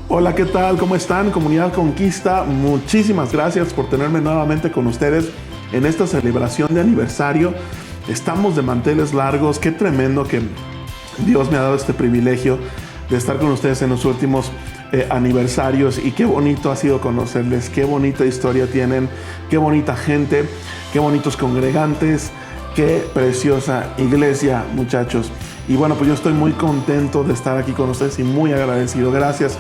Hola, ¿qué tal? ¿Cómo están? Comunidad Conquista, muchísimas gracias por tenerme nuevamente con ustedes en esta celebración de aniversario. Estamos de manteles largos, qué tremendo que Dios me ha dado este privilegio de estar con ustedes en los últimos aniversarios, y qué bonito ha sido conocerles, qué bonita historia tienen, qué bonita gente, qué bonitos congregantes, qué preciosa iglesia, muchachos. Y bueno, pues yo estoy muy contento de estar aquí con ustedes y muy agradecido. Gracias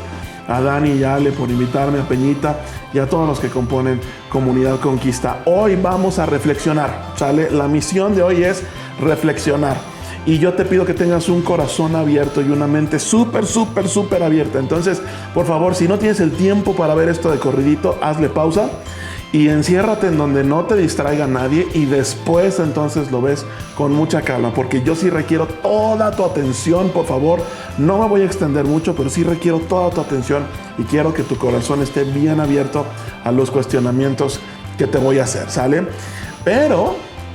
a Dani y a Ale por invitarme, a Peñita y a todos los que componen Comunidad Conquista. Hoy vamos a reflexionar, ¿sale? La misión de hoy es reflexionar. Y yo te pido que tengas un corazón abierto y una mente súper abierta. Entonces, por favor, si no tienes el tiempo para ver esto de corridito, hazle pausa y enciérrate en donde no te distraiga nadie, y después entonces lo ves con mucha calma, porque yo sí requiero toda tu atención, por favor. No me voy a extender mucho, pero sí requiero toda tu atención y quiero que tu corazón esté bien abierto a los cuestionamientos que te voy a hacer, ¿sale? Pero,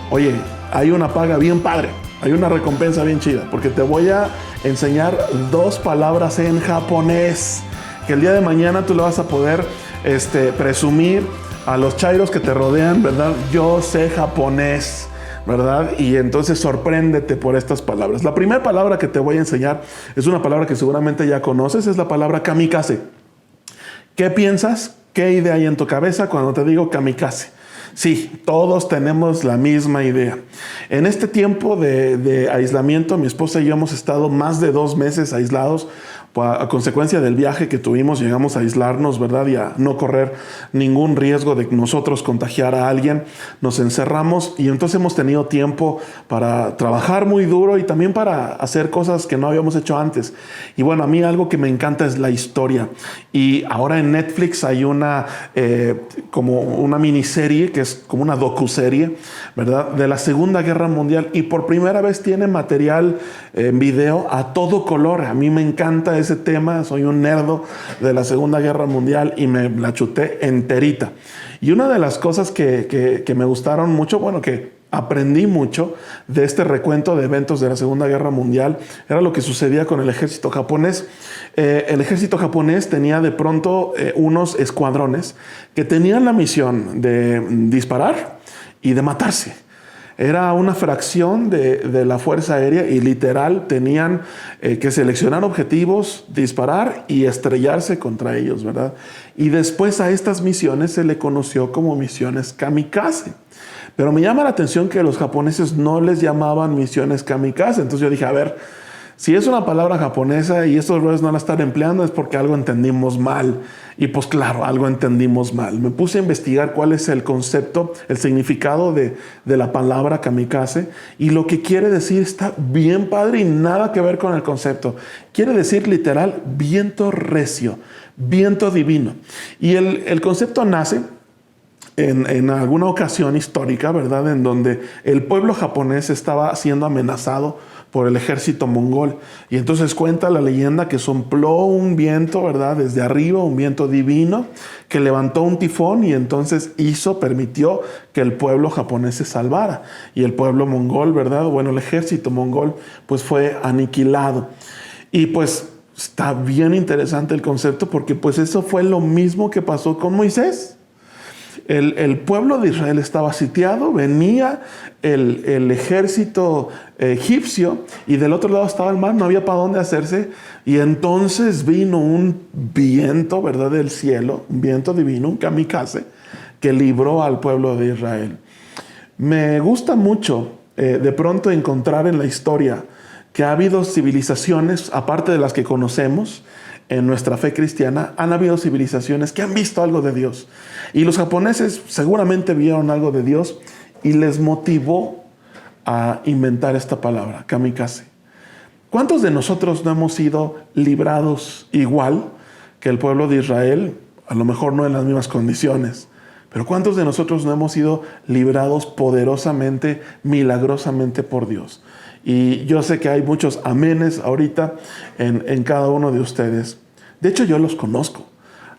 oye, hay una paga bien padre, hay una recompensa bien chida, porque te voy a enseñar 2 palabras en japonés que el día de mañana tú le vas a poder presumir a los chairos que te rodean, ¿verdad? Yo sé japonés, ¿verdad? Y entonces sorpréndete por estas palabras. La primera palabra que te voy a enseñar es una palabra que seguramente ya conoces, es la palabra kamikaze. ¿Qué piensas? ¿Qué idea hay en tu cabeza cuando te digo kamikaze? Sí, todos tenemos la misma idea. En este tiempo de aislamiento, mi esposa y yo hemos estado más de 2 meses aislados. A consecuencia del viaje que tuvimos, llegamos a aislarnos, ¿verdad? Y a no correr ningún riesgo de nosotros contagiar a alguien. Nos encerramos y entonces hemos tenido tiempo para trabajar muy duro y también para hacer cosas que no habíamos hecho antes. Y bueno, a mí algo que me encanta es la historia. Y ahora en Netflix hay como una miniserie que es como una docuserie, ¿verdad? De la Segunda Guerra Mundial, y por primera vez tiene material en video a todo color. A mí me encanta ese tema, soy un nerdo de la Segunda Guerra Mundial y me la chuté enterita. Y una de las cosas que me gustaron mucho, bueno, que aprendí mucho de este recuento de eventos de la Segunda Guerra Mundial, era lo que sucedía con el ejército japonés. El ejército japonés tenía de pronto unos escuadrones que tenían la misión de disparar y de matarse. Era una fracción de la Fuerza Aérea y literal tenían que seleccionar objetivos, disparar y estrellarse contra ellos, ¿verdad? Y después a estas misiones se le conoció como misiones kamikaze. Pero me llama la atención que los japoneses no les llamaban misiones kamikaze. Entonces yo dije, a ver, si es una palabra japonesa y estos brothers no la están empleando, es porque algo entendimos mal. Y pues claro, algo entendimos mal. Me puse a investigar cuál es el concepto, el significado de la palabra kamikaze, y lo que quiere decir está bien padre y nada que ver con el concepto. Quiere decir literal viento recio, viento divino. Y el concepto nace en alguna ocasión histórica, ¿verdad? En donde el pueblo japonés estaba siendo amenazado por el ejército mongol. Y entonces cuenta la leyenda que sopló un viento, ¿verdad? Desde arriba, un viento divino que levantó un tifón y entonces permitió que el pueblo japonés se salvara. Y el pueblo mongol, ¿verdad? Bueno, el ejército mongol pues fue aniquilado. Y pues está bien interesante el concepto, porque pues eso fue lo mismo que pasó con Moisés. El pueblo de Israel estaba sitiado, venía el ejército egipcio y del otro lado estaba el mar, no había para dónde hacerse, y entonces vino un viento, ¿verdad?, del cielo, un viento divino, un kamikaze, que libró al pueblo de Israel. Me gusta mucho de pronto encontrar en la historia que ha habido civilizaciones, aparte de las que conocemos, en nuestra fe cristiana, han habido civilizaciones que han visto algo de Dios. Y los japoneses seguramente vieron algo de Dios y les motivó a inventar esta palabra, kamikaze. ¿Cuántos de nosotros no hemos sido librados igual que el pueblo de Israel? A lo mejor no en las mismas condiciones, pero ¿cuántos de nosotros no hemos sido librados poderosamente, milagrosamente por Dios? Y yo sé que hay muchos amenes ahorita en cada uno de ustedes. De hecho, yo los conozco.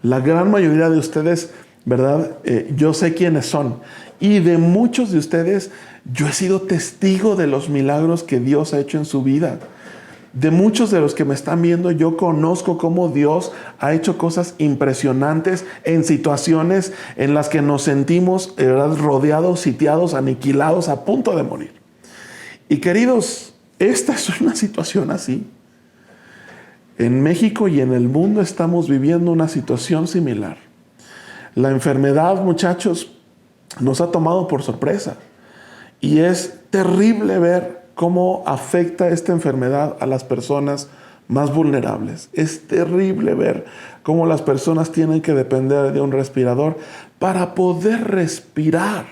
La gran mayoría de ustedes, ¿verdad? Yo sé quiénes son. Y de muchos de ustedes, yo he sido testigo de los milagros que Dios ha hecho en su vida. De muchos de los que me están viendo, yo conozco cómo Dios ha hecho cosas impresionantes en situaciones en las que nos sentimos, ¿verdad?, rodeados, sitiados, aniquilados, a punto de morir. Y queridos, esta es una situación así. En México y en el mundo estamos viviendo una situación similar. La enfermedad, muchachos, nos ha tomado por sorpresa. Y es terrible ver cómo afecta esta enfermedad a las personas más vulnerables. Es terrible ver cómo las personas tienen que depender de un respirador para poder respirar.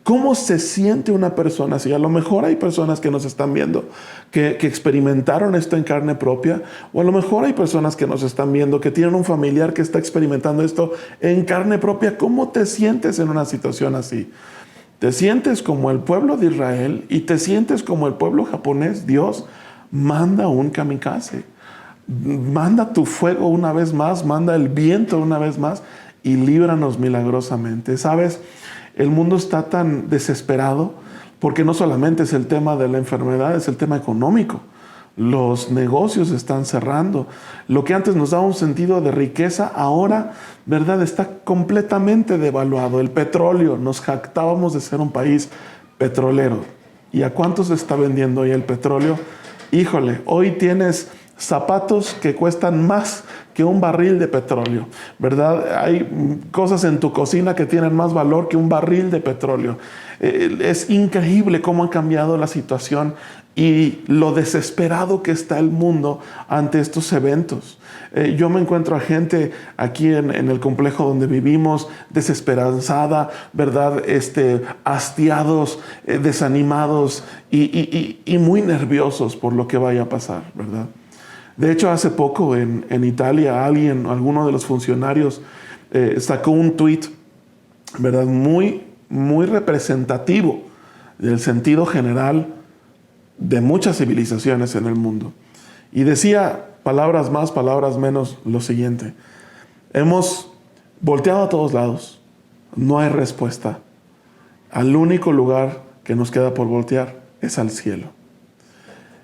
¿Cómo se siente una persona así? A lo mejor hay personas que nos están viendo que experimentaron esto en carne propia, o a lo mejor hay personas que nos están viendo que tienen un familiar que está experimentando esto en carne propia. ¿Cómo te sientes en una situación así? Te sientes como el pueblo de Israel y te sientes como el pueblo japonés. Dios manda un kamikaze. Manda tu fuego una vez más, manda el viento una vez más y líbranos milagrosamente. ¿Sabes? El mundo está tan desesperado porque no solamente es el tema de la enfermedad, es el tema económico. Los negocios están cerrando. Lo que antes nos daba un sentido de riqueza, ahora, ¿verdad?, está completamente devaluado. El petróleo, nos jactábamos de ser un país petrolero. ¿Y a cuánto se está vendiendo hoy el petróleo? Híjole, hoy tienes zapatos que cuestan más que un barril de petróleo, ¿verdad? Hay cosas en tu cocina que tienen más valor que un barril de petróleo. Es increíble cómo ha cambiado la situación y lo desesperado que está el mundo ante estos eventos. Yo me encuentro a gente aquí en el complejo donde vivimos, desesperanzada, ¿verdad? Hastiados, desanimados y muy nerviosos por lo que vaya a pasar, ¿verdad? De hecho, hace poco en Italia, alguno de los funcionarios sacó un tuit, ¿verdad?, muy, muy representativo del sentido general de muchas civilizaciones en el mundo. Y decía, palabras más, palabras menos, lo siguiente: hemos volteado a todos lados, no hay respuesta. Al único lugar que nos queda por voltear es al cielo.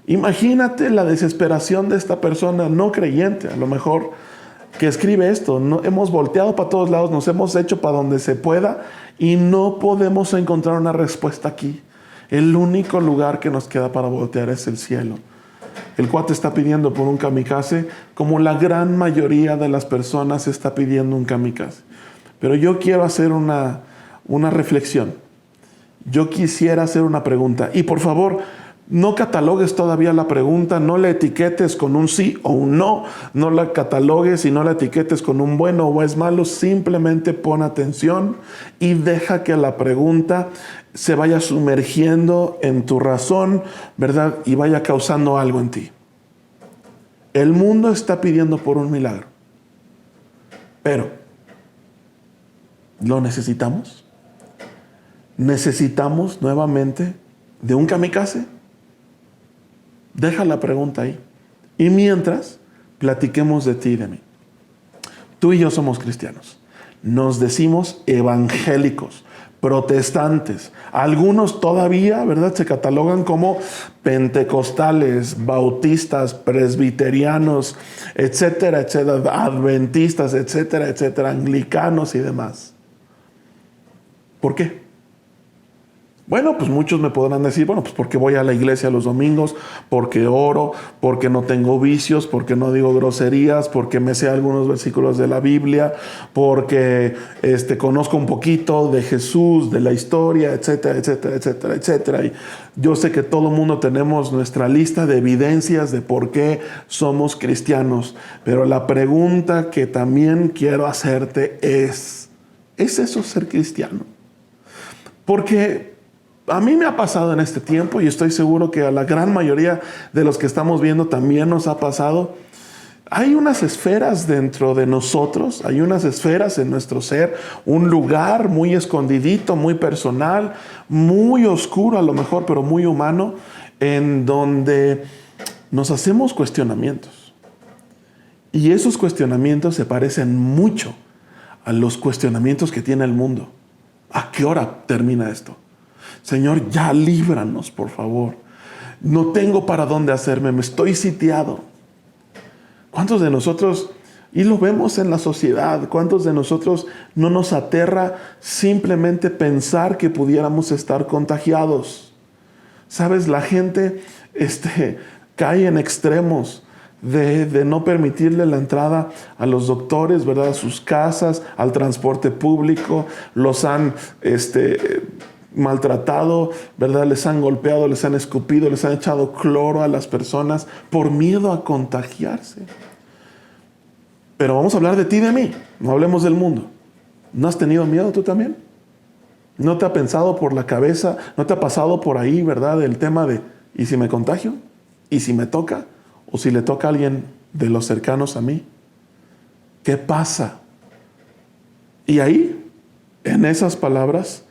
Imagínate la desesperación de esta persona no creyente, a lo mejor, que escribe esto. No, hemos volteado para todos lados, nos hemos hecho para donde se pueda y no podemos encontrar una respuesta aquí. El único lugar que nos queda para voltear es el cielo. El cuate está pidiendo por un kamikaze, como la gran mayoría de las personas está pidiendo un kamikaze. Pero yo quiero hacer una reflexión. Yo quisiera hacer una pregunta. Y por favor, no catalogues todavía la pregunta, no la etiquetes con un sí o un no, no la catalogues y no la etiquetes con un bueno o es malo, simplemente pon atención y deja que la pregunta se vaya sumergiendo en tu razón, ¿verdad? Y vaya causando algo en ti. El mundo está pidiendo por un milagro, pero ¿lo necesitamos? ¿Necesitamos nuevamente de un kamikaze? Deja la pregunta ahí. Y mientras, platiquemos de ti y de mí. Tú y yo somos cristianos. Nos decimos evangélicos, protestantes. Algunos todavía, ¿verdad?, se catalogan como pentecostales, bautistas, presbiterianos, etcétera, etcétera, adventistas, etcétera, etcétera, anglicanos y demás. ¿Por qué? Bueno, pues muchos me podrán decir, bueno, pues porque voy a la iglesia los domingos, porque oro, porque no tengo vicios, porque no digo groserías, porque me sé algunos versículos de la Biblia, porque conozco un poquito de Jesús, de la historia, etcétera, etcétera, etcétera, etcétera. Y yo sé que todo el mundo tenemos nuestra lista de evidencias de por qué somos cristianos, pero la pregunta que también quiero hacerte ¿es eso ser cristiano? Porque a mí me ha pasado en este tiempo y estoy seguro que a la gran mayoría de los que estamos viendo también nos ha pasado. Hay unas esferas dentro de nosotros, hay unas esferas en nuestro ser, un lugar muy escondidito, muy personal, muy oscuro a lo mejor, pero muy humano, en donde nos hacemos cuestionamientos. Y esos cuestionamientos se parecen mucho a los cuestionamientos que tiene el mundo. ¿A qué hora termina esto? Señor, ya líbranos, por favor. no tengo para dónde hacerme, me estoy sitiado. ¿Cuántos de nosotros, y lo vemos en la sociedad, cuántos de nosotros no nos aterra simplemente pensar que pudiéramos estar contagiados? ¿Sabes? La gente cae en extremos de no permitirle la entrada a los doctores, ¿verdad? A sus casas, al transporte público. Los han maltratado, ¿verdad? Les han golpeado, les han escupido, les han echado cloro a las personas por miedo a contagiarse. Pero vamos a hablar de ti y de mí, no hablemos del mundo. ¿No has tenido miedo tú también? ¿No te ha pensado por la cabeza, no te ha pasado por ahí, ¿verdad? El tema de, ¿y si me contagio? ¿Y si me toca? ¿O si le toca a alguien de los cercanos a mí? ¿Qué pasa? Y ahí, en esas palabras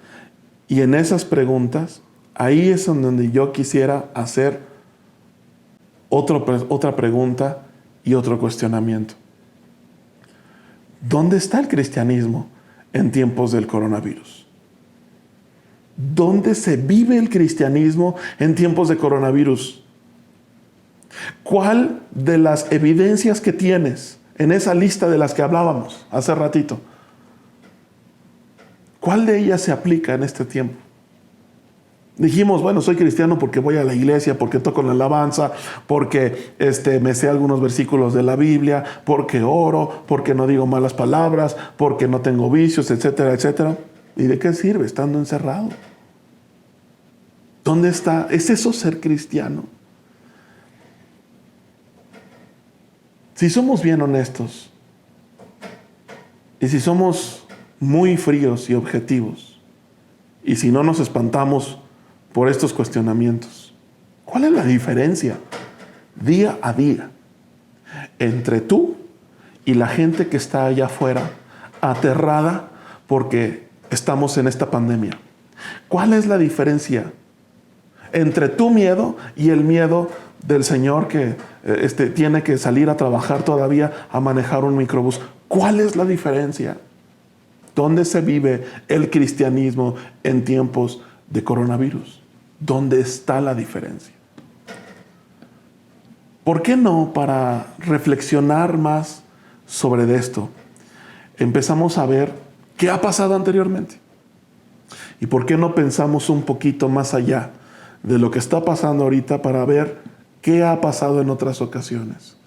y en esas preguntas, ahí es donde yo quisiera hacer otra pregunta y otro cuestionamiento. ¿Dónde está el cristianismo en tiempos del coronavirus? ¿Dónde se vive el cristianismo en tiempos de coronavirus? ¿Cuál de las evidencias que tienes en esa lista de las que hablábamos hace ratito, cuál de ellas se aplica en este tiempo? Dijimos, bueno, soy cristiano porque voy a la iglesia, porque toco la alabanza, porque me sé algunos versículos de la Biblia, porque oro, porque no digo malas palabras, porque no tengo vicios, etcétera, etcétera. ¿Y de qué sirve estando encerrado? ¿Dónde está? ¿Es eso ser cristiano? Si somos bien honestos y si somos muy fríos y objetivos y si no nos espantamos por estos cuestionamientos, ¿cuál es la diferencia día a día entre tú y la gente que está allá afuera aterrada porque estamos en esta pandemia? ¿Cuál es la diferencia entre tu miedo y el miedo del señor que tiene que salir a trabajar todavía a manejar un microbús? ¿Cuál es la diferencia? ¿Dónde se vive el cristianismo en tiempos de coronavirus? ¿Dónde está la diferencia? ¿Por qué no, para reflexionar más sobre esto, empezamos a ver qué ha pasado anteriormente? ¿Y por qué no pensamos un poquito más allá de lo que está pasando ahorita para ver qué ha pasado en otras ocasiones?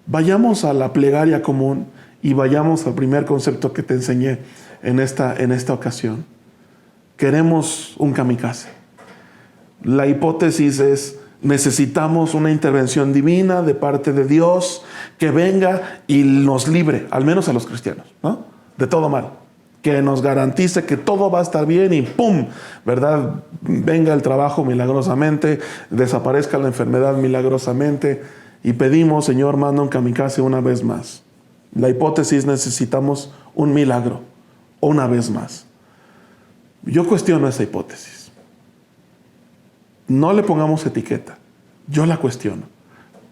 Vayamos a la plegaria común y vayamos al primer concepto que te enseñé en esta ocasión. Queremos un kamikaze. La hipótesis es, necesitamos una intervención divina de parte de Dios que venga y nos libre, al menos a los cristianos, ¿no?, de todo mal. Que nos garantice que todo va a estar bien y ¡pum!, ¿verdad? Venga el trabajo milagrosamente, desaparezca la enfermedad milagrosamente y pedimos, Señor, manda un kamikaze una vez más. La hipótesis, necesitamos un milagro una vez más. Yo cuestiono esa hipótesis. No le pongamos etiqueta. Yo la cuestiono.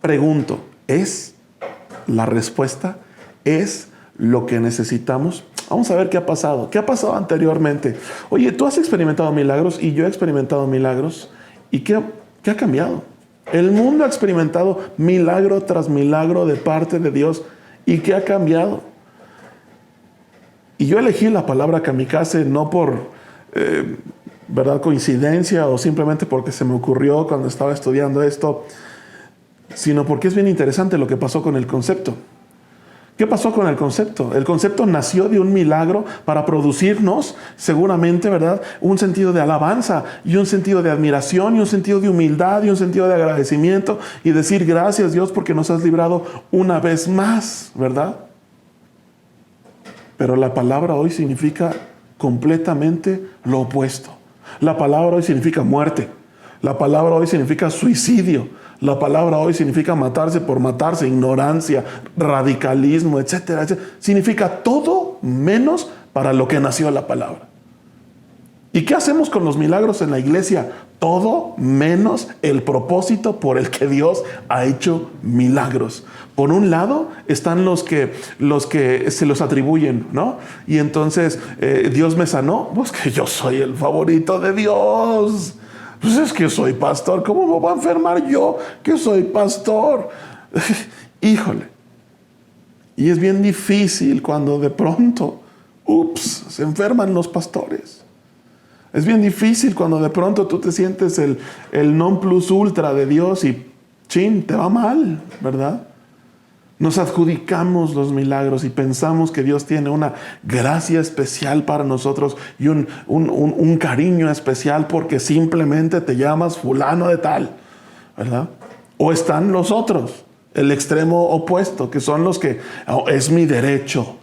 Pregunto, ¿es la respuesta? ¿Es lo que necesitamos? Vamos a ver qué ha pasado. ¿Qué ha pasado anteriormente? Oye, tú has experimentado milagros y yo he experimentado milagros. ¿Y qué ha cambiado? El mundo ha experimentado milagro tras milagro de parte de Dios. ¿Y qué ha cambiado? Y yo elegí la palabra kamikaze no por ¿verdad?, coincidencia o simplemente porque se me ocurrió cuando estaba estudiando esto, sino porque es bien interesante lo que pasó con el concepto. ¿Qué pasó con el concepto? El concepto nació de un milagro para producirnos, seguramente, ¿verdad?, un sentido de alabanza y un sentido de admiración y un sentido de humildad y un sentido de agradecimiento y decir gracias, Dios, porque nos has librado una vez más, ¿verdad? Pero la palabra hoy significa completamente lo opuesto. La palabra hoy significa muerte. La palabra hoy significa suicidio. La palabra hoy significa matarse por matarse, ignorancia, radicalismo, etcétera, etcétera. Significa todo menos para lo que nació la palabra. ¿Y qué hacemos con los milagros en la iglesia? Todo menos el propósito por el que Dios ha hecho milagros. Por un lado están los que se los atribuyen, ¿no? Y entonces Dios me sanó, pues que yo soy el favorito de Dios. Pues es que soy pastor, ¿cómo me voy a enfermar yo que soy pastor? Híjole. Y es bien difícil cuando de pronto, se enferman los pastores. Es bien difícil cuando de pronto tú te sientes el non plus ultra de Dios y te va mal, ¿verdad? Nos adjudicamos los milagros y pensamos que Dios tiene una gracia especial para nosotros y un cariño especial porque simplemente te llamas fulano de tal, ¿verdad? O están los otros, el extremo opuesto, que son los que es mi derecho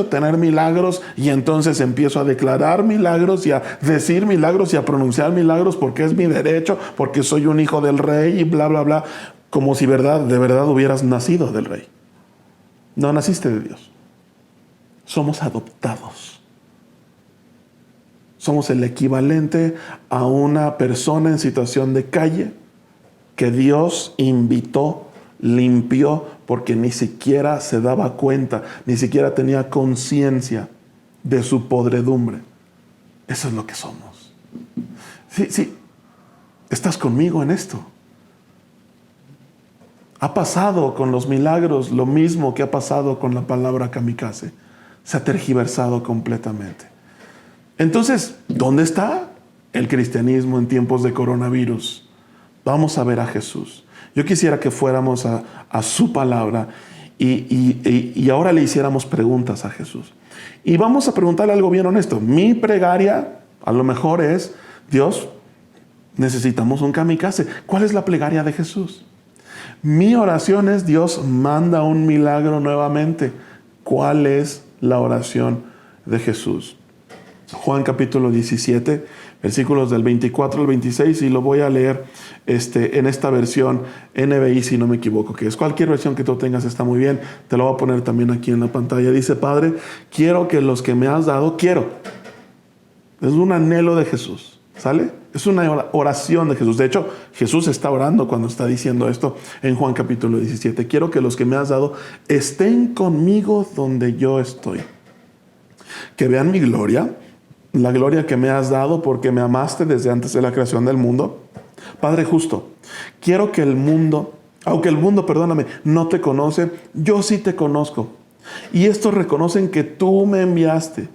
tener milagros, y entonces empiezo a declarar milagros y a decir milagros y a pronunciar milagros porque es mi derecho, porque soy un hijo del rey y bla, bla, bla. Como si de verdad hubieras nacido del rey. No naciste de Dios. Somos adoptados. Somos el equivalente a una persona en situación de calle que Dios invitó, limpió, porque ni siquiera se daba cuenta, ni siquiera tenía conciencia de su podredumbre. Eso es lo que somos. Sí, estás conmigo en esto. Ha pasado con los milagros lo mismo que ha pasado con la palabra kamikaze. Se ha tergiversado completamente. Entonces, ¿dónde está el cristianismo en tiempos de coronavirus? Vamos a ver a Jesús. Yo quisiera que fuéramos a su palabra y ahora le hiciéramos preguntas a Jesús. Y vamos a preguntarle algo bien honesto. Mi plegaria a lo mejor es: Dios, necesitamos un kamikaze. ¿Cuál es la plegaria de Jesús? Mi oración es: Dios, manda un milagro nuevamente. ¿Cuál es la oración de Jesús? Juan capítulo 17, versículos del 24 al 26, y lo voy a leer en esta versión NBI, si no me equivoco, que es cualquier versión que tú tengas, está muy bien. Te lo voy a poner también aquí en la pantalla. Dice: Padre, quiero que los que me has dado, es un anhelo de Jesús, ¿sale? Es una oración de Jesús. De hecho, Jesús está orando cuando está diciendo esto en Juan capítulo 17. Quiero que los que me has dado estén conmigo donde yo estoy. Que vean mi gloria, la gloria que me has dado porque me amaste desde antes de la creación del mundo. Padre justo, quiero que el mundo, aunque el mundo, no te conoce, yo sí te conozco. Y estos reconocen que tú me enviaste.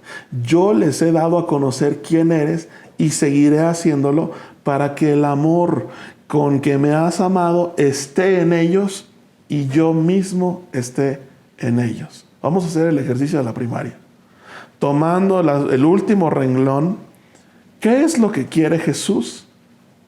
Yo les he dado a conocer quién eres y seguiré haciéndolo para que el amor con que me has amado esté en ellos y yo mismo esté en ellos. Vamos a hacer el ejercicio de la primaria. Tomando el último renglón, ¿qué es lo que quiere Jesús?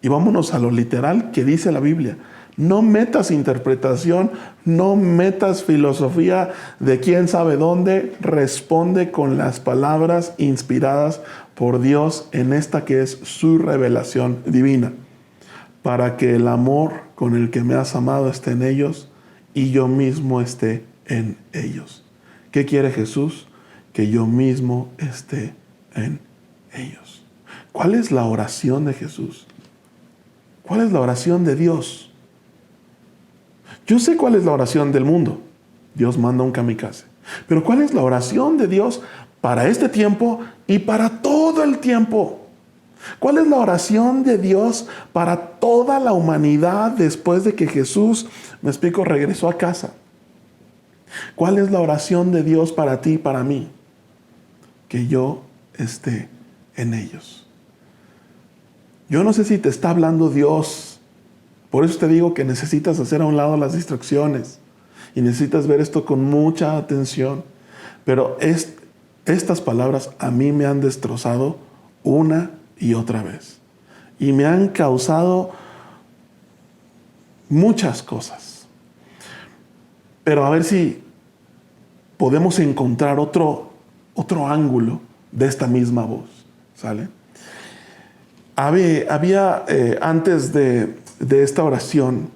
Y vámonos a lo literal que dice la Biblia. No metas interpretación, no metas filosofía de quién sabe dónde. Responde con las palabras inspiradas por Dios en esta que es su revelación divina. Para que el amor con el que me has amado esté en ellos y yo mismo esté en ellos. ¿Qué quiere Jesús? Que yo mismo esté en ellos. ¿Cuál es la oración de Jesús? ¿Cuál es la oración de Dios? Yo sé cuál es la oración del mundo. Dios manda un kamikaze. Pero ¿cuál es la oración de Dios para este tiempo y para todo el tiempo? ¿Cuál es la oración de Dios para toda la humanidad después de que Jesús, regresó a casa? ¿Cuál es la oración de Dios para ti y para mí? Que yo esté en ellos. Yo no sé si te está hablando Dios. Por eso te digo que necesitas hacer a un lado las distracciones y necesitas ver esto con mucha atención. Pero estas palabras a mí me han destrozado una y otra vez. Y me han causado muchas cosas. Pero a ver si podemos encontrar otro ángulo de esta misma voz. ¿Sale? Había antes de esta oración,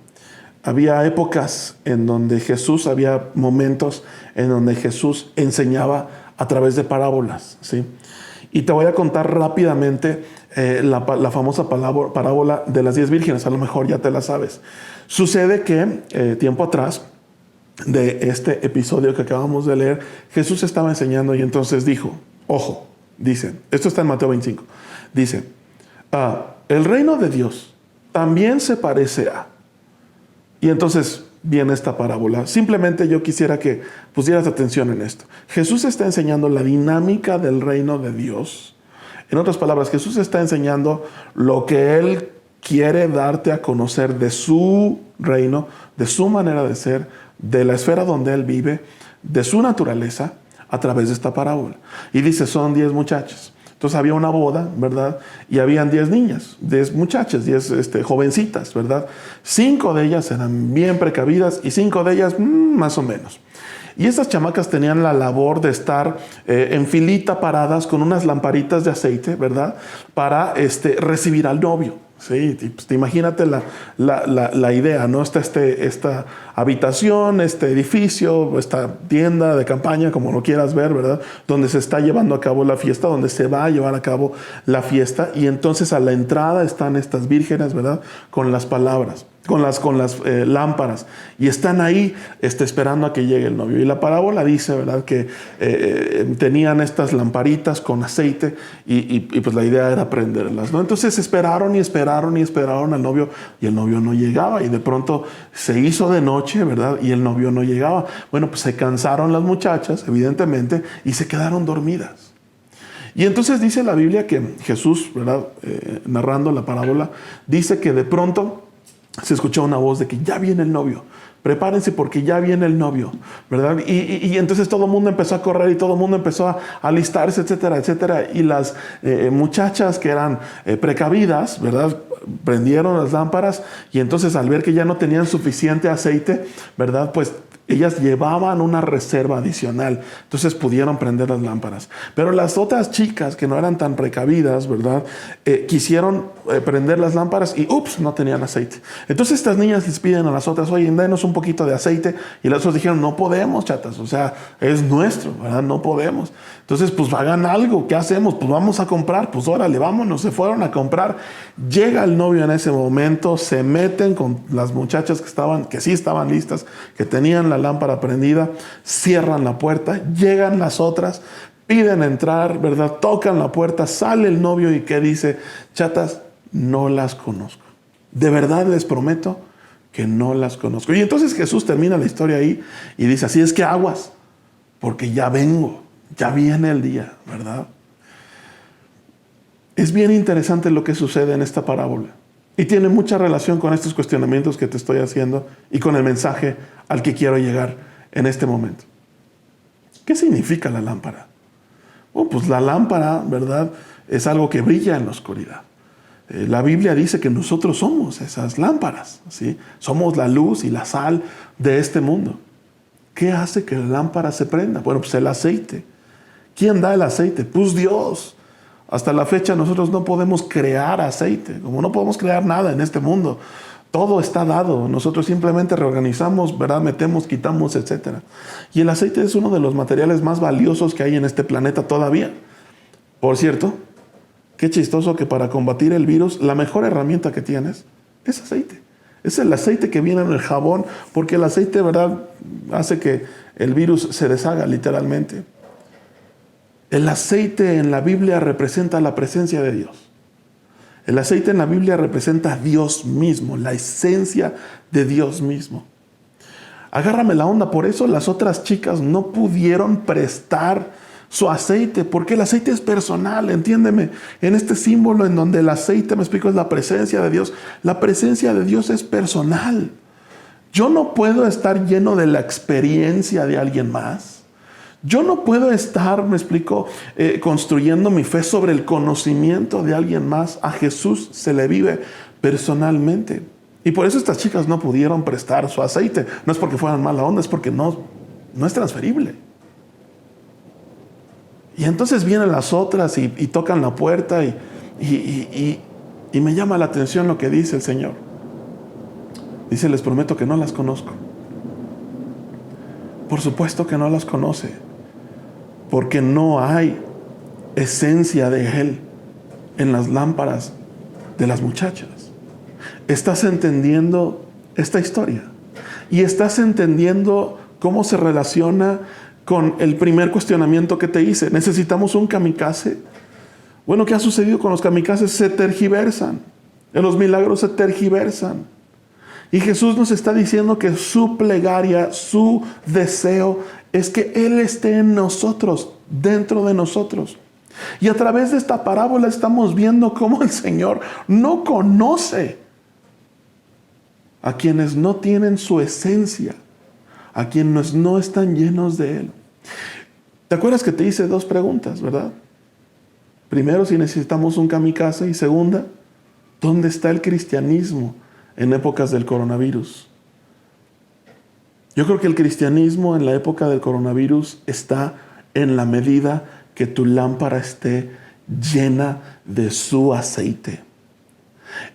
había épocas en donde había momentos en donde Jesús enseñaba a través de parábolas, ¿sí? Y te voy a contar rápidamente la famosa parábola de las 10 vírgenes. A lo mejor ya te la sabes. Sucede que tiempo atrás de este episodio que acabamos de leer, Jesús estaba enseñando y entonces dijo, ojo, dice, esto está en Mateo 25, dice: El reino de Dios también se parece a. Y entonces viene esta parábola. Simplemente yo quisiera que pusieras atención en esto. Jesús está enseñando la dinámica del reino de Dios. En otras palabras, Jesús está enseñando lo que Él quiere darte a conocer de su reino, de su manera de ser, de la esfera donde Él vive, de su naturaleza, a través de esta parábola. Y dice, son 10 muchachos. Entonces había una boda, ¿verdad? Y habían 10 niñas, 10 muchachas, 10 jovencitas, ¿verdad? 5 de ellas eran bien precavidas y 5 de ellas más o menos. Y estas chamacas tenían la labor de estar en filita paradas con unas lamparitas de aceite, ¿verdad? Para recibir al novio. Sí, pues, imagínate la idea, ¿no? Está esta habitación, este edificio, esta tienda de campaña, como lo quieras ver, ¿verdad? Donde se está llevando a cabo la fiesta, donde se va a llevar a cabo la fiesta. Y entonces a la entrada están estas vírgenes, ¿verdad? Con las palabras, con las lámparas. Y están ahí esperando a que llegue el novio. Y la parábola dice, ¿verdad? Que tenían estas lamparitas con aceite y pues la idea era prenderlas, ¿no? Entonces esperaron al novio y el novio no llegaba. Y de pronto se hizo de noche, ¿verdad? Y el novio no llegaba. Bueno, pues se cansaron las muchachas, evidentemente, y se quedaron dormidas. Y entonces dice la Biblia que Jesús, ¿verdad? Narrando la parábola, dice que de pronto se escuchó una voz de que ya viene el novio. Prepárense porque ya viene el novio, ¿verdad? Y entonces todo el mundo empezó a correr y todo el mundo empezó a alistarse, etcétera, etcétera. Y las muchachas que eran precavidas, ¿verdad? Prendieron las lámparas y entonces al ver que ya no tenían suficiente aceite, ¿verdad? Pues ellas llevaban una reserva adicional, entonces pudieron prender las lámparas. Pero las otras chicas que no eran tan precavidas, ¿verdad? Quisieron prender las lámparas y ¡ups! No tenían aceite. Entonces estas niñas les piden a las otras, oye, denos un poquito de aceite. Y las otras dijeron, no podemos, chatas, o sea, es nuestro, ¿verdad? No podemos. Entonces, pues hagan algo, ¿qué hacemos? Pues vamos a comprar, pues órale, vámonos. Se fueron a comprar. Llega el novio en ese momento, se meten con las muchachas que sí estaban listas, que tenían la lámpara prendida, cierran la puerta, llegan las otras, piden entrar, ¿verdad? Tocan la puerta, sale el novio y ¿qué dice? Chatas, no las conozco. De verdad les prometo que no las conozco. Y entonces Jesús termina la historia ahí y dice, así es que aguas, porque ya vengo, ya viene el día, ¿verdad? Es bien interesante lo que sucede en esta parábola y tiene mucha relación con estos cuestionamientos que te estoy haciendo y con el mensaje al que quiero llegar en este momento. ¿Qué significa la lámpara? Pues la lámpara, ¿verdad? Es algo que brilla en la oscuridad. La Biblia dice que nosotros somos esas lámparas, ¿sí? Somos la luz y la sal de este mundo. ¿Qué hace que la lámpara se prenda? Bueno, pues el aceite. ¿Quién da el aceite? Pues Dios. Hasta la fecha nosotros no podemos crear aceite, como no podemos crear nada en este mundo. Todo está dado. Nosotros simplemente reorganizamos, ¿verdad? Metemos, quitamos, etc. Y el aceite es uno de los materiales más valiosos que hay en este planeta todavía. Por cierto, qué chistoso que para combatir el virus, la mejor herramienta que tienes es aceite. Es el aceite que viene en el jabón, porque el aceite, ¿verdad?, hace que el virus se deshaga literalmente. El aceite en la Biblia representa la presencia de Dios. El aceite en la Biblia representa a Dios mismo, la esencia de Dios mismo. Agárrame la onda, por eso las otras chicas no pudieron prestar su aceite, porque el aceite es personal, entiéndeme. En este símbolo en donde el aceite, me explico, es la presencia de Dios. La presencia de Dios es personal. Yo no puedo estar lleno de la experiencia de alguien más. Yo no puedo estar, me explico, construyendo mi fe sobre el conocimiento de alguien más. A Jesús se le vive personalmente. Y por eso estas chicas no pudieron prestar su aceite. No es porque fueran mala onda, es porque no es transferible. Y entonces vienen las otras y tocan la puerta y me llama la atención lo que dice el Señor. Dice, les prometo que no las conozco. Por supuesto que no las conoce, porque no hay esencia de Él en las lámparas de las muchachas. Estás entendiendo esta historia y estás entendiendo cómo se relaciona con el primer cuestionamiento que te hice. ¿Necesitamos un kamikaze? Bueno, ¿qué ha sucedido con los kamikazes? Se tergiversan. En los milagros se tergiversan. Y Jesús nos está diciendo que su plegaria, su deseo, es que Él esté en nosotros, dentro de nosotros. Y a través de esta parábola estamos viendo cómo el Señor no conoce a quienes no tienen su esencia, a quienes no están llenos de Él. ¿Te acuerdas que te hice 2 preguntas, verdad? Primero, si necesitamos un kamikaze, y segunda, ¿dónde está el cristianismo en épocas del coronavirus? Yo creo que el cristianismo en la época del coronavirus está en la medida que tu lámpara esté llena de su aceite.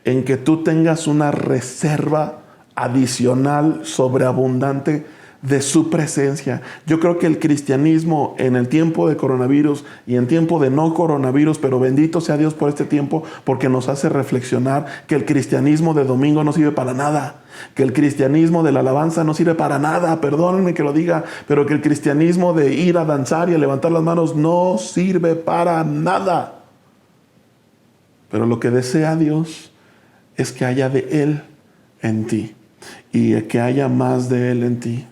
En que tú tengas una reserva adicional, sobreabundante de su presencia. Yo creo que el cristianismo en el tiempo de coronavirus y en tiempo de no coronavirus, pero bendito sea Dios por este tiempo, porque nos hace reflexionar que el cristianismo de domingo no sirve para nada, que el cristianismo de la alabanza no sirve para nada, perdónenme que lo diga, pero que el cristianismo de ir a danzar y a levantar las manos no sirve para nada. Pero lo que desea Dios es que haya de Él en ti y que haya más de Él en ti.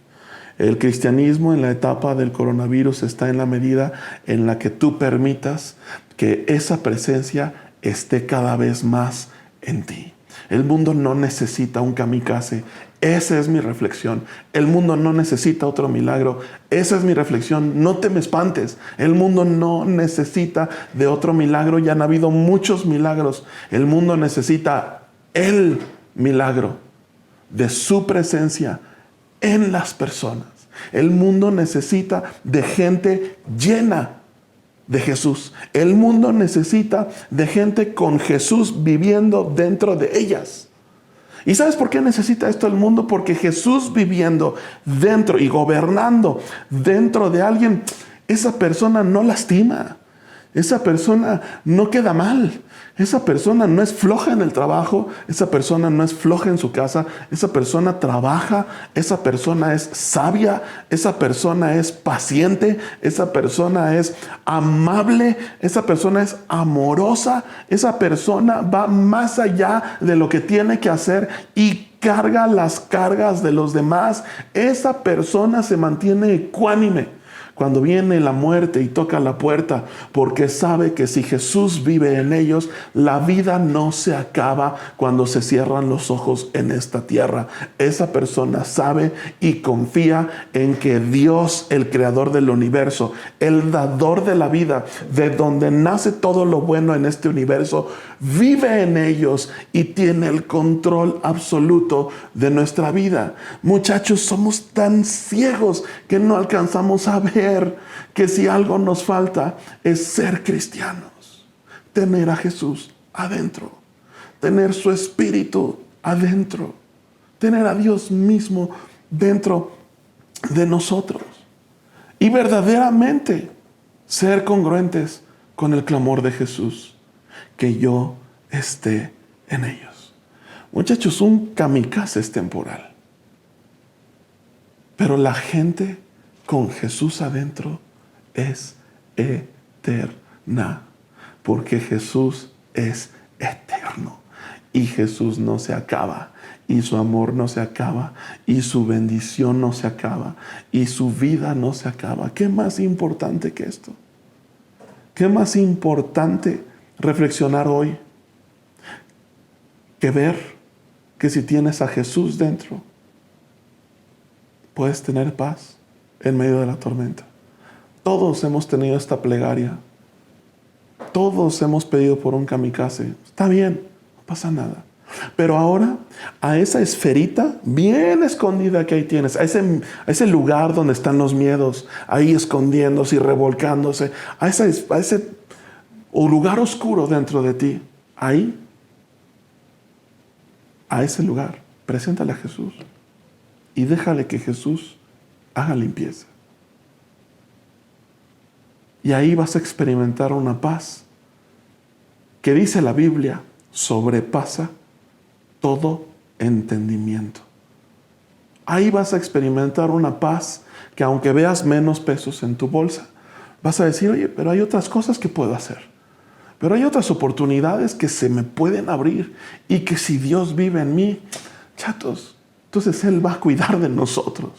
El cristianismo en la etapa del coronavirus está en la medida en la que tú permitas que esa presencia esté cada vez más en ti. El mundo no necesita un kamikaze. Esa es mi reflexión. El mundo no necesita otro milagro. Esa es mi reflexión. No te me espantes. El mundo no necesita de otro milagro. Ya han habido muchos milagros. El mundo necesita el milagro de su presencia en las personas. El mundo necesita de gente llena de Jesús. El mundo necesita de gente con Jesús viviendo dentro de ellas. ¿Y sabes por qué necesita esto el mundo? Porque Jesús viviendo dentro y gobernando dentro de alguien, esa persona no lastima. Esa persona no queda mal. Esa persona no es floja en el trabajo. Esa persona no es floja en su casa. Esa persona trabaja. Esa persona es sabia. Esa persona es paciente. Esa persona es amable. Esa persona es amorosa. Esa persona va más allá de lo que tiene que hacer y carga las cargas de los demás. Esa persona se mantiene ecuánime cuando viene la muerte y toca la puerta, porque sabe que si Jesús vive en ellos, la vida no se acaba cuando se cierran los ojos en esta tierra. Esa persona sabe y confía en que Dios, el creador del universo, el dador de la vida, de donde nace todo lo bueno en este universo, vive en ellos y tiene el control absoluto de nuestra vida. Muchachos, somos tan ciegos que no alcanzamos a ver que si algo nos falta es ser cristianos, tener a Jesús adentro, tener su Espíritu adentro, tener a Dios mismo dentro de nosotros y verdaderamente ser congruentes con el clamor de Jesús, que yo esté en ellos. Muchachos, un kamikaze es temporal, pero la gente con Jesús adentro es eterna, porque Jesús es eterno y Jesús no se acaba y su amor no se acaba y su bendición no se acaba y su vida no se acaba. ¿Qué más importante que esto? ¿Qué más importante reflexionar hoy que ver que si tienes a Jesús dentro, puedes tener paz en medio de la tormenta? Todos hemos tenido esta plegaria. Todos hemos pedido por un kamikaze. Está bien, no pasa nada. Pero ahora, a esa esferita bien escondida que ahí tienes, a ese lugar donde están los miedos, ahí escondiéndose y revolcándose, a ese lugar oscuro dentro de ti, ahí, a ese lugar, preséntale a Jesús y déjale que Jesús haga limpieza. Y ahí vas a experimentar una paz que, dice la Biblia, sobrepasa todo entendimiento. Ahí vas a experimentar una paz que, aunque veas menos pesos en tu bolsa, vas a decir: oye, pero hay otras cosas que puedo hacer. Pero hay otras oportunidades que se me pueden abrir y que si Dios vive en mí, chatos, entonces Él va a cuidar de nosotros.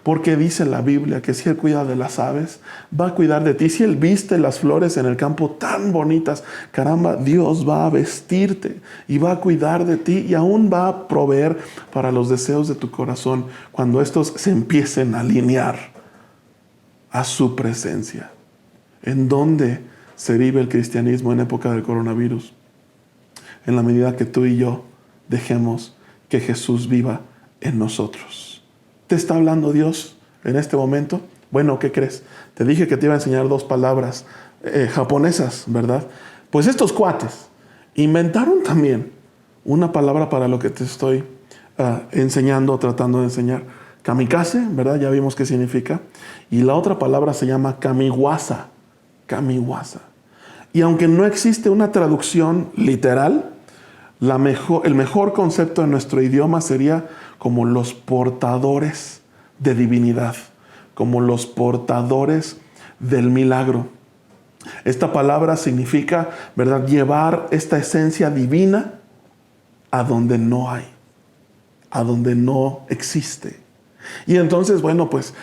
Porque dice la Biblia que si Él cuida de las aves, va a cuidar de ti. Si Él viste las flores en el campo tan bonitas, caramba, Dios va a vestirte y va a cuidar de ti y aún va a proveer para los deseos de tu corazón cuando estos se empiecen a alinear a su presencia. ¿En dónde se vive el cristianismo en época del coronavirus? En la medida que tú y yo dejemos que Jesús viva en nosotros. ¿Te está hablando Dios en este momento? Bueno, ¿qué crees? Te dije que te iba a enseñar 2 palabras japonesas, ¿verdad? Pues estos cuates inventaron también una palabra para lo que te estoy enseñando, tratando de enseñar. Kamikaze, ¿verdad? Ya vimos qué significa. Y la otra palabra se llama kamiwaza. Kamiwaza. Y aunque no existe una traducción literal, el mejor concepto en nuestro idioma sería como los portadores de divinidad, como los portadores del milagro. Esta palabra significa, ¿verdad?, llevar esta esencia divina a donde no hay, a donde no existe. Y entonces, bueno, pues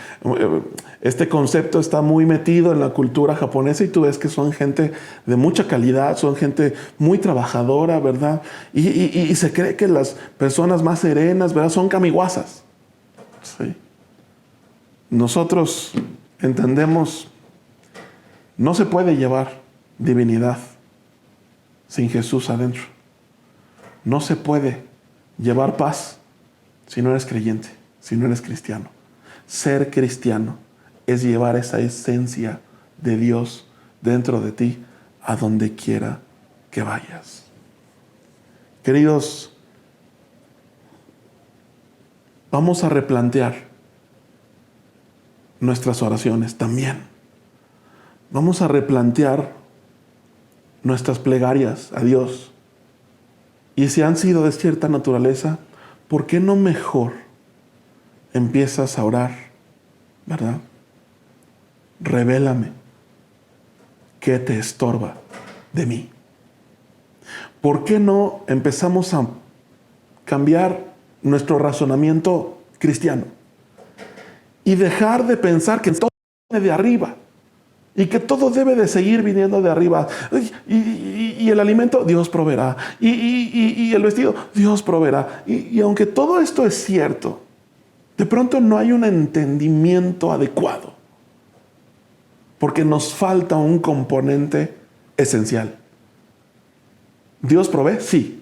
este concepto está muy metido en la cultura japonesa y tú ves que son gente de mucha calidad, son gente muy trabajadora, ¿verdad? Y se cree que las personas más serenas, ¿verdad?, son kamiwazas. ¿Sí? Nosotros entendemos, no se puede llevar divinidad sin Jesús adentro. No se puede llevar paz si no eres creyente, si no eres cristiano. Ser cristiano es llevar esa esencia de Dios dentro de ti a donde quiera que vayas. Queridos, vamos a replantear nuestras oraciones también. Vamos a replantear nuestras plegarias a Dios. Y si han sido de cierta naturaleza, ¿por qué no mejor empiezas a orar, ¿verdad? Revélame qué te estorba de mí. ¿Por qué no empezamos a cambiar nuestro razonamiento cristiano y dejar de pensar que todo viene de arriba y que todo debe de seguir viniendo de arriba? Y el alimento, Dios proveerá. Y el vestido, Dios proveerá. Y aunque todo esto es cierto, de pronto no hay un entendimiento adecuado, porque nos falta un componente esencial. ¿Dios provee? Sí,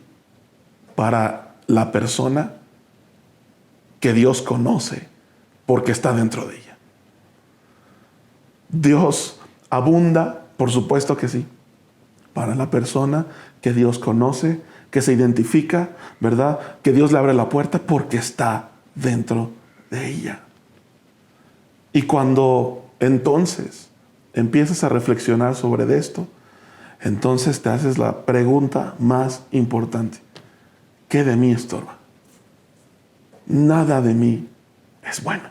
para la persona que Dios conoce, porque está dentro de ella. Dios abunda, por supuesto que sí, para la persona que Dios conoce, que se identifica, ¿verdad? Que Dios le abre la puerta porque está dentro de ella. Y cuando entonces empiezas a reflexionar sobre esto, entonces te haces la pregunta más importante: ¿qué de mí estorba? Nada de mí es bueno,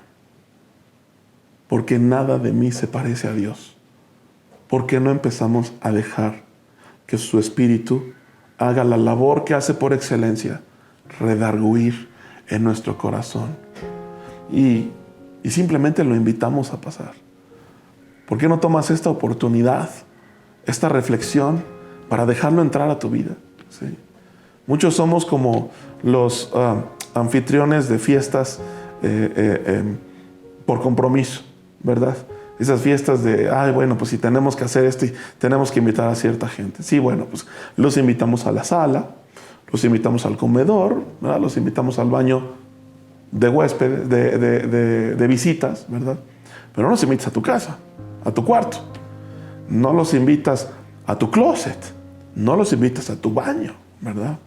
porque nada de mí se parece a Dios. ¿Por qué no empezamos a dejar que su Espíritu haga la labor que hace por excelencia, redarguir en nuestro corazón? Y simplemente lo invitamos a pasar. ¿Por qué no tomas esta oportunidad, esta reflexión, para dejarlo entrar a tu vida? ¿Sí? Muchos somos como los anfitriones de fiestas por compromiso, ¿verdad? Esas fiestas de, bueno, pues si tenemos que hacer esto y tenemos que invitar a cierta gente. Sí, bueno, pues los invitamos a la sala, los invitamos al comedor, ¿verdad? Los invitamos al baño de huéspedes, de visitas, ¿verdad? Pero no los invitas a tu casa, a tu cuarto. No los invitas a tu closet. No los invitas a tu baño, ¿verdad?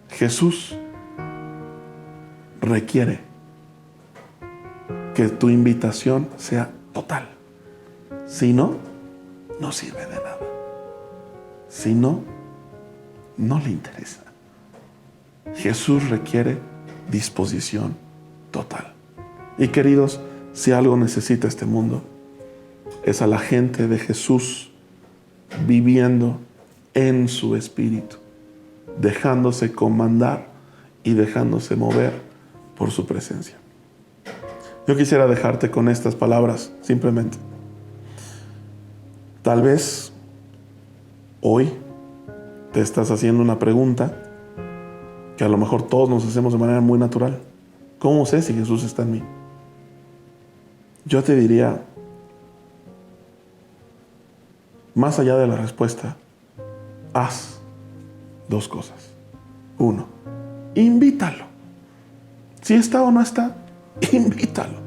Jesús requiere que tu invitación sea total. Si no, no sirve de nada. Si no, no le interesa. Jesús requiere disposición total. Y queridos, si algo necesita este mundo, es a la gente de Jesús viviendo en su espíritu, dejándose comandar y dejándose mover por su presencia. Yo quisiera dejarte con estas palabras simplemente. Tal vez hoy te estás haciendo una pregunta que a lo mejor todos nos hacemos de manera muy natural. ¿Cómo sé si Jesús está en mí? Yo te diría, más allá de la respuesta, haz dos cosas. Uno, invítalo. Si está o no está, invítalo.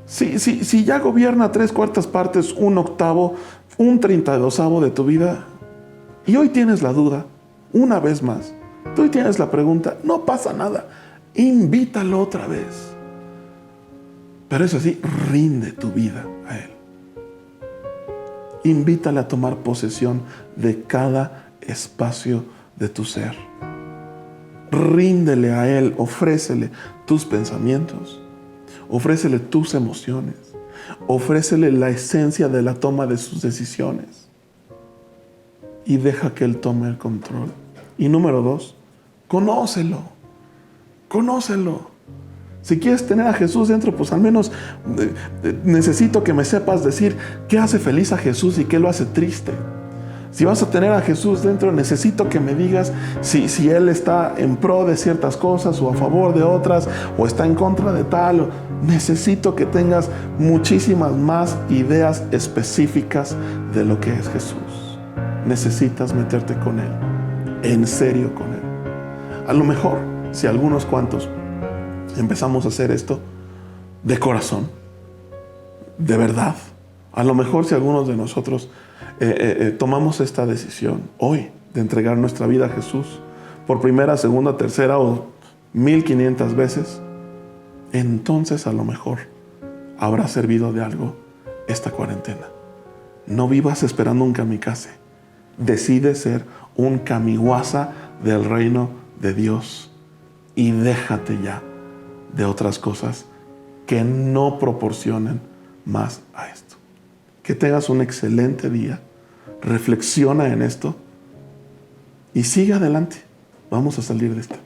Si ya gobierna 3/4 partes, 1/8, 1/32 de tu vida, y hoy tienes la duda, una vez más, tú hoy tienes la pregunta, no pasa nada, invítalo otra vez. Pero eso sí, rinde tu vida a Él. Invítale a tomar posesión de cada espacio de tu ser. Ríndele a Él, ofrécele tus pensamientos, ofrécele tus emociones, ofrécele la esencia de la toma de sus decisiones y deja que Él tome el control. Y número 2, conócelo. Si quieres tener a Jesús dentro, pues al menos necesito que me sepas decir qué hace feliz a Jesús y qué lo hace triste. Si vas a tener a Jesús dentro, necesito que me digas si Él está en pro de ciertas cosas o a favor de otras o está en contra de tal. Necesito que tengas muchísimas más ideas específicas de lo que es Jesús. Necesitas meterte con Él, en serio con Él. A lo mejor, si algunos cuantos empezamos a hacer esto de corazón, de verdad, a lo mejor si algunos de nosotros tomamos esta decisión hoy de entregar nuestra vida a Jesús por primera, segunda, tercera o 1500 veces, entonces a lo mejor habrá servido de algo esta cuarentena. No vivas esperando un kamikaze. Decide ser un kamiwaza del reino de Dios y déjate ya de otras cosas que no proporcionen más a esto. Que tengas un excelente día. Reflexiona en esto y sigue adelante. Vamos a salir de esto.